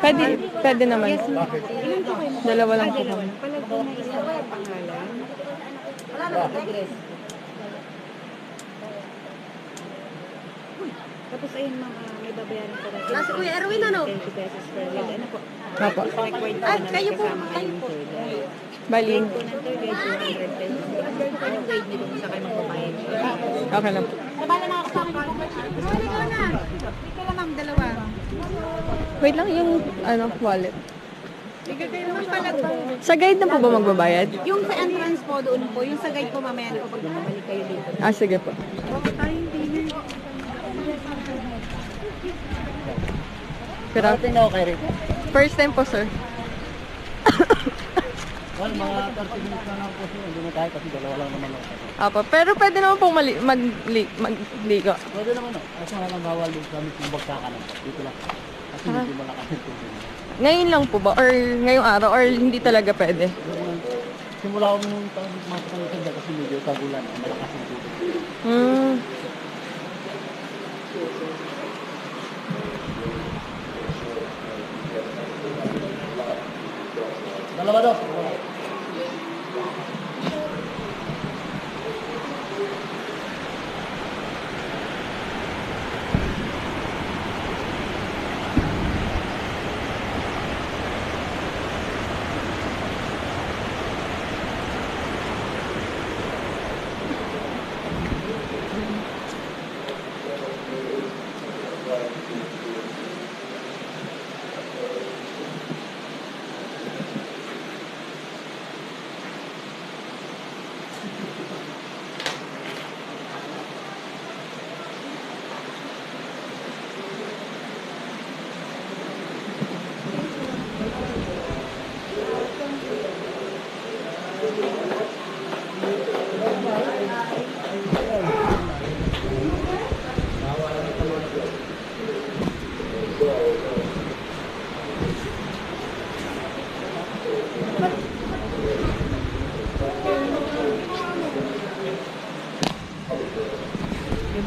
Pwede naman. Yes, ma'am. Ilan po kayo? Dalawa lang po kami. Palagay na isa pangalan. Wala na address. Tapos ayun ma'am, may babayaran po natin. Nasa Kuya Erwin, ano? 20 pesos per lead. Ano po? Apo. Required po Ah, na kayo po, kasama kayo kayong po. tour guide. Bali, Guide po ng tour guide, 200 pesos. Yung guide niyo kung sa kayo magbabayad. okay lang po. Sabala na ako sa akin po. Rolling ko na. Ikaw lang ma'am, dalawa. Wait lang yung wallet. Igagay naman pala to. Sa guide na po ba magbabayad? Yung sa entrance po doon po, yung sa guide po mamaya na po pag bumalik kayo dito. Ah, sige po. Bakit tayo hindi? Pero, first time po, sir. Well, mga 30 minutes na lang po siya. Hindi na tayo kasi dalawa lang naman ako. Apo, pero pwede naman pong magligo. Pwede naman o. Kasi nga lang bawal yung gamit yung bagsakan. Dito lang. Kasi hindi mo lang kasi tubig. Ngayon lang po ba? Or ngayong araw? Or hindi talaga pwede? Simula ko nung masok ng isang kasi medyo tagulan. Malakas yung tubig. Dalawa daw.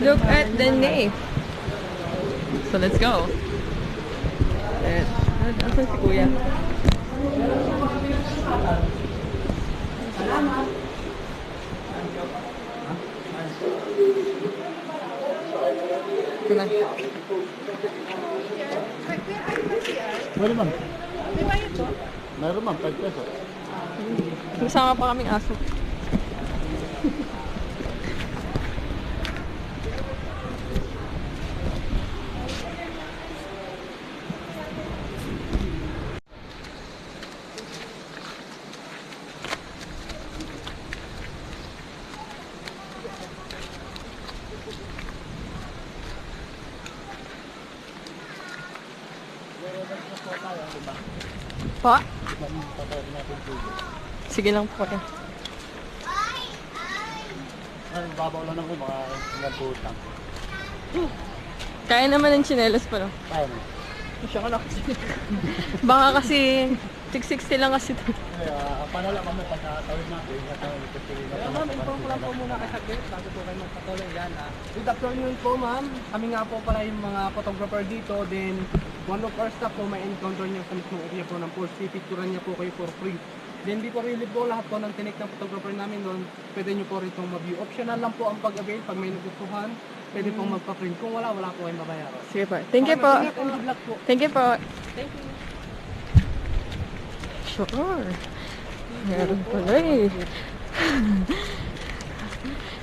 Look at the name. So let's go. Asan si Kuya? Ito na. Pwede ma'am. Meron ma'am, 5 pesos. Masama pa kaming aso. Po? Sige lang po. Ano, babaw lang ako, baka nagutang. Kaya naman ng tsinelas pa, no? Kaya mo. Masya ka na kasi. Baka kasi 660 lang kasi ito. Kaya, panala kami pagkatawid natin. Ma'am, inform ko lang po muna kay Cerdits bago po kayo magpatuloy yan. Good afternoon po ma'am. Kami nga po pala yung mga photographer dito. Then, one of our staff po may encounter niya sa mismong area po ng Force. Pipicturan niya po kayo for free. Then, di po really po lahat po ng tinik ng photographer namin doon. Pwede nyo po rito mag-view. Optional lang po ang pag-avail pag may nagustuhan. Pwede pong magpa-print. Kung wala po kayong babayaran. Sige po. Thank you po. Ingat and good luck po. Thank you po. Thank you. Sure. Meron pala eh.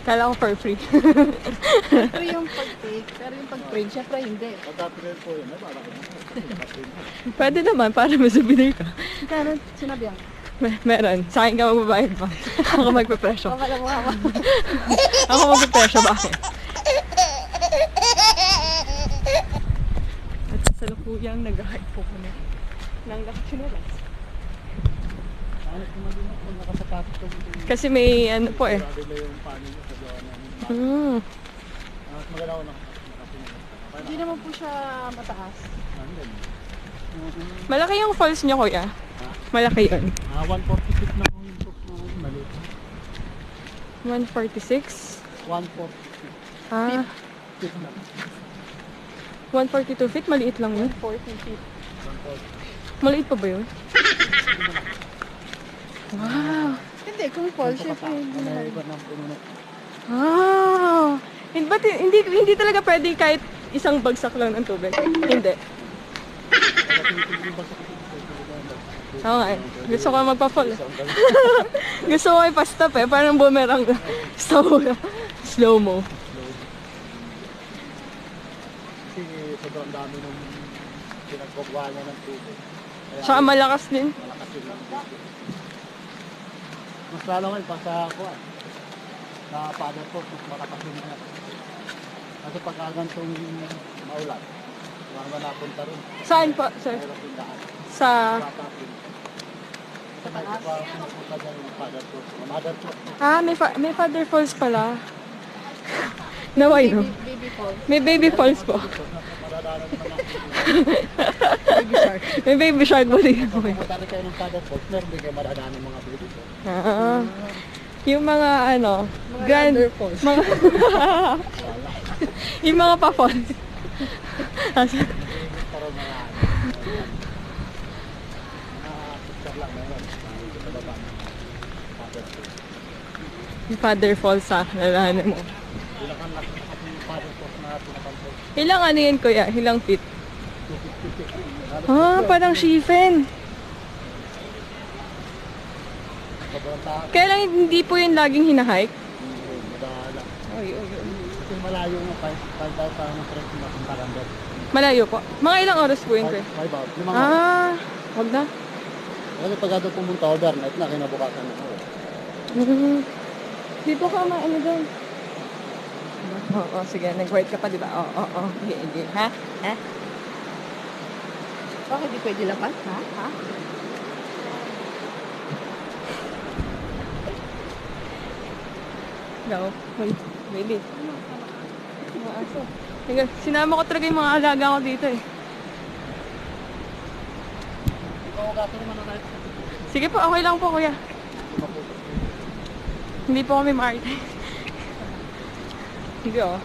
Kala ko for free. Ito yung pag-take, pero yung pag-print, syempre hindi. Pagka-print po yun, baka ko. Pwede naman para may souvenir ka. Kano sinabi yan? Meron. Sa akin ka magbabayad pa. Ako magpe-presyo. Wala mo ako. Ako magpe-presyo. Bakit? At sa salukuyang nag-hike po kami ng nakachinelas. Kasi may ano po eh. yung panig sa gawa namin. Maganda ko Hindi naman po siya mataas. Malaki yung falls niyo, kuya. Malaki yun. 146 na po yung book na maliit. 146? 146. Ah, Feet na. 142 feet? Maliit lang yun. 40 feet. Maliit pa ba yun? Wow! Hindi, kung falls, syempre. May iba ng puno. Ah! Hindi talaga pwede kahit isang bagsak lang ng tubig. Hindi. Oo nga eh. Gusto ko magpa-fall eh. Gusto ko ipastop eh. Parang boomerang. Slow mo. Kasi sobrang dami nung pinagkukuha niya ng tubig. Kaya Tsaka malakas din. malakas yun lang. Mas lalo ngayon pa sa kuwan. Sa paddle court, mas malakas yun nga. Kasi pagka gantong maulan, mga napunta rin. Saan po, sir? Mayroon yung daan. Sa... Tatapin. Kasi may iba pinapunta dyan yung paddle court. Mother court. Ah, may Father Falls pala. Naway, no? Baby falls. May Baby Falls po. Maradanan naman ang Baby shark. May Baby Shark po dito. pumunta rin kayo ng paddle court, meron din kayo maradanan ng mga baby court. Ah, yung mga ano, grand... Thunder falls. Mga... yung mga pa-falls. Para mga picture lang meron. Sa baba. Paddle court. Yung Father Falls sa nalahanan mo. Ilang ang laki yung paddle court na pinapansin. Ilang ano yun, kuya? Ilang feet? Ah, parang shifen. Sobrang taas. Kaya lang hindi po yun laging hinahike. Madala. Oy, oy, oy. Kasi malayo nga 5,000 ng trek na puntaran doon. Malayo po. Mga ilang oras po yun, kuya? 5 hours. 5 hours. Ah, wag na. Kasi pag doon pumunta overnight na kinabukasan ng oras. Di po ka ano doon. Oo, sige. Nag-work ka pa, di ba? Oo. Hindi. Ha? Ha? Bakit di pwede lapat? Ha? Ha? Go. Wait. Baby. Mga aso. Sige, sinama ko talaga yung mga alaga ko dito eh. Ikaw gato naman na ito. Sige po, okay lang po, kuya. Hindi po kami maarte. Sige, oh.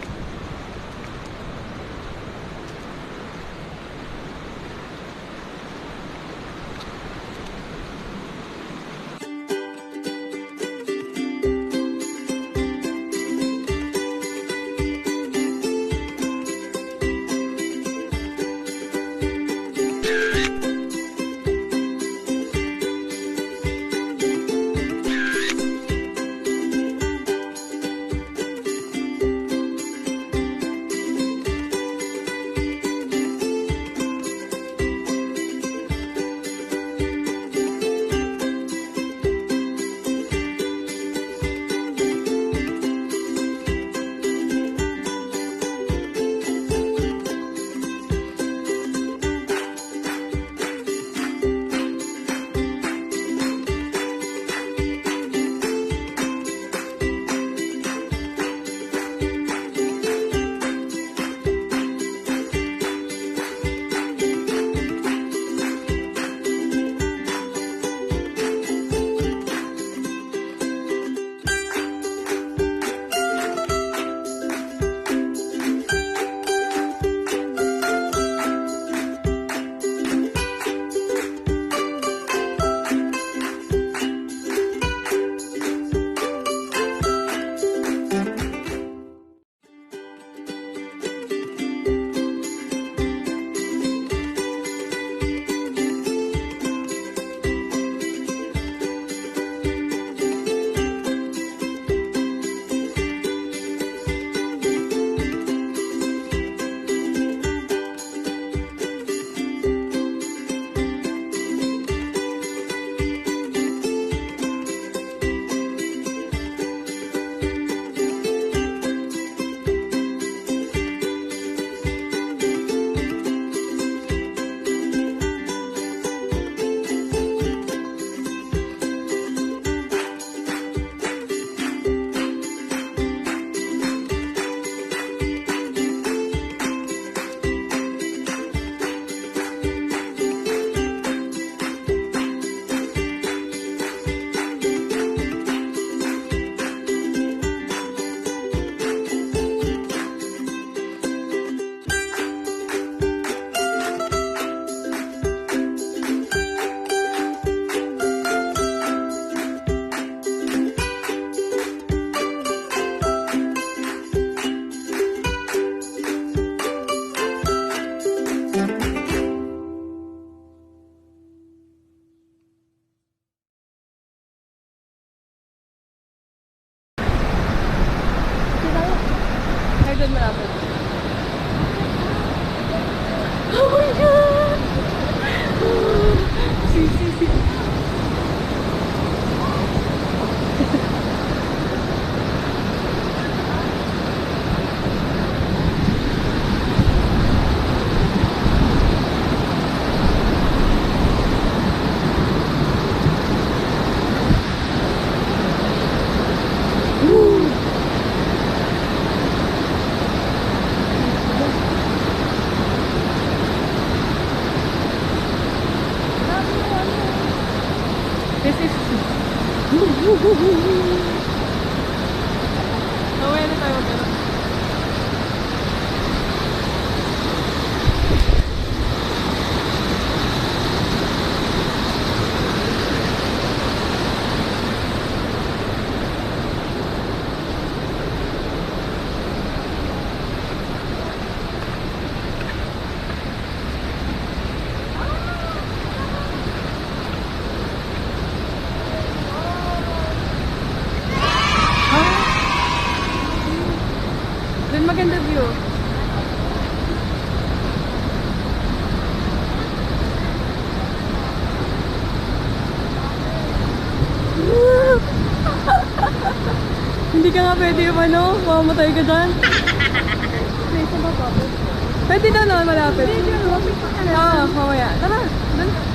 malapit. Oh my God! Si. This is... Mamaya na tayo magkano. Doon maganda view. Hindi ka nga pwede yung ano, mamamatay ka dyan. Pwede na naman malapit. Oo, mamaya. Tara, doon.